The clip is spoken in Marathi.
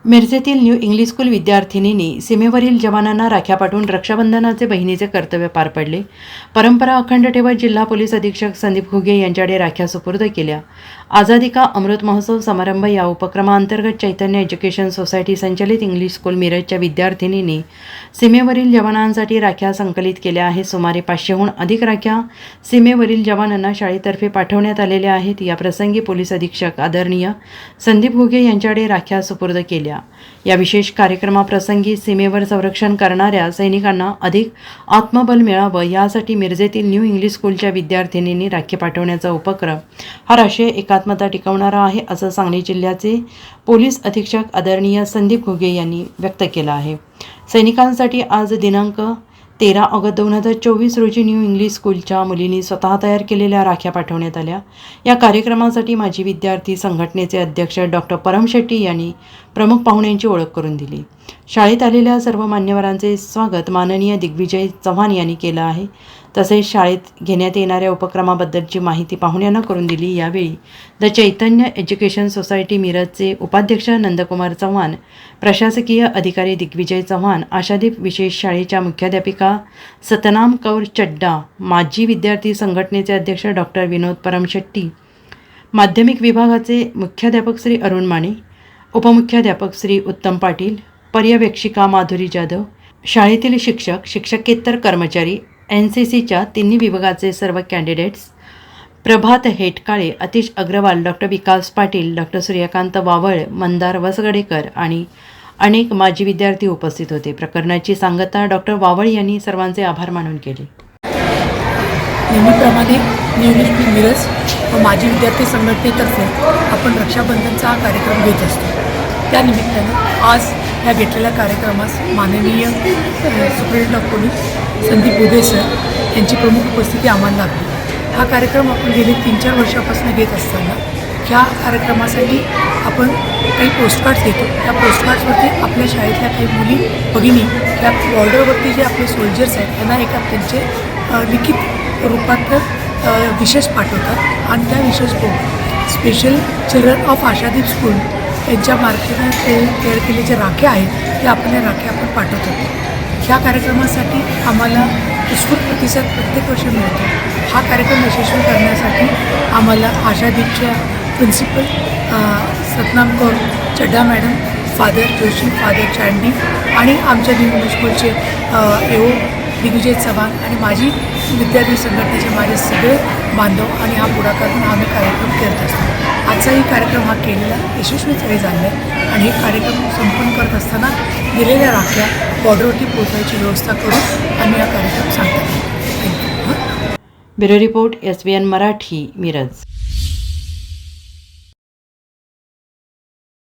मिरजेतील न्यू इंग्लिश स्कूल विद्यार्थिनींनी सीमेवरील जवानांना राख्या पाठवून रक्षाबंधनाचे बहिणीचे कर्तव्य पार पडले. परंपरा अखंड ठेवत जिल्हा पोलीस अधीक्षक संदीप घुगे यांच्याकडे राख्या सुपूर्द केल्या. आझादी का अमृत महोत्सव समारंभ या उपक्रमाअंतर्गत चैतन्य एज्युकेशन सोसायटी संचलित इंग्लिश स्कूल मिरजच्या विद्यार्थिनींनी सीमेवरील जवानांसाठी राख्या संकलित केल्या आहेत. सुमारे 500हून अधिक राख्या सीमेवरील जवानांना शाळेतर्फे पाठवण्यात आलेल्या आहेत. या प्रसंगी पोलीस अधीक्षक आदरणीय संदीप घुगे यांच्याकडे राख्या सुपूर्द केल्या. या विशेष कार्यक्रमाप्रसंगी सीमेवर संरक्षण करणाऱ्या सैनिकांना अधिक आत्मबल मिळावं यासाठी मिरजेतील न्यू इंग्लिश स्कूलच्या विद्यार्थिनींनी राखी पाठवण्याचा उपक्रम हा राष्ट्रीय एकात्मता टिकवणारा आहे, असं सांगली जिल्ह्याचे पोलीस अधीक्षक आदरणीय संदीप घुगे यांनी व्यक्त केलं आहे. सैनिकांसाठी आज दिनांक 13 ऑगस्ट 2024 रोजी न्यू इंग्लिश स्कूलच्या मुलींनी स्वतः तयार केलेल्या राख्या पाठवण्यात आल्या. या कार्यक्रमासाठी माजी विद्यार्थी संघटनेचे अध्यक्ष डॉक्टर परम शेट्टी यांनी प्रमुख पाहुण्यांची ओळख करून दिली. शाळेत आलेल्या सर्व मान्यवरांचे स्वागत माननीय दिग्विजय चव्हाण यांनी केलं आहे. तसेच शाळेत घेण्यात येणाऱ्या उपक्रमाबद्दलची माहिती पाहुण्यांना करून दिली. यावेळी द चैतन्य एज्युकेशन सोसायटी मिरजचे उपाध्यक्ष नंदकुमार चव्हाण, प्रशासकीय अधिकारी दिग्विजय चव्हाण, आशादीप विशेष शाळेच्या मुख्याध्यापिका सतनाम कौर चड्डा, माजी विद्यार्थी संघटनेचे अध्यक्ष डॉक्टर विनोद परम शेट्टी, माध्यमिक विभागाचे मुख्याध्यापक श्री अरुण माने, उपमुख्याध्यापक श्री उत्तम पाटील, पर्यवेक्षिका माधुरी जाधव, शाळेतील शिक्षक, शिक्षकेतर कर्मचारी, NCCच्या तिन्ही विभागाचे सर्व कॅन्डिडेट्स, प्रभात हेटकाळे, अतिश अग्रवाल, डॉक्टर विकास पाटील, डॉक्टर सूर्यकांत वावळ, मंदार वसगडेकर आणि अनेक माजी विद्यार्थी उपस्थित होते. प्रकरणाची सांगता डॉक्टर वावळ यांनी सर्वांचे आभार मानून केले. नेहमीप्रमाणे न्यू इंग्लिश स्कूल मिरज व माजी विद्यार्थी संघटनेतर्फे आपण रक्षाबंधनचा हा कार्यक्रम घेत असतो. त्यानिमित्तानं आज या घेतलेल्या कार्यक्रमास माननीय superintendent of police Sandeep Ghuge sir यांची प्रमुख उपस्थिती आम्हाला लागली. हा कार्यक्रम आपण गेले 3-4 वर्षापासून घेत असताना ह्या कार्यक्रमासाठी आपण काही पोस्टकार्ड्स घेतो. त्या पोस्टकार्ड्सवरती आपल्या शाळेतल्या काही मुली भगिनी त्या बॉर्डरवरती जे आपले सोल्जर्स आहेत त्यांना एका त्यांचे लिखित रूपात विशेष पाठवतात आणि त्या विशेष बघून special children of Ashadeep school यांच्या मार्फत तयार केलेले जे राख्या आहेत ते आपण या राख्या आपण पाठवत होतो. ह्या कार्यक्रमासाठी आम्हाला उत्स्फूर्त प्रतिसाद प्रत्येक वर्षी मिळतो. हा कार्यक्रम यशस्वी करण्यासाठी आम्हाला आशादीपच्या principal Satnam Kaur Chadha madam, father Joshi, father Chandi आणि आमच्या न्यू इंग्लिश स्कूलचे EO दिग्विजय चव्हाण आणि माजी विद्यार्थी संघटनेचे माझे सगळे बांधव आणि हा पुढाकार म्हणून आम्ही कार्यक्रम करत असतो. आजचाही कार्यक्रम हा केलेला यशस्वीच झाला आहे आणि हे कार्यक्रम संपन्न करत असताना दिलेल्या राख्या बॉर्डरवरती पोहोचवायची व्यवस्था करून आम्ही हा कार्यक्रम सांगतो. Bureau report SBN Marathi, Miraj.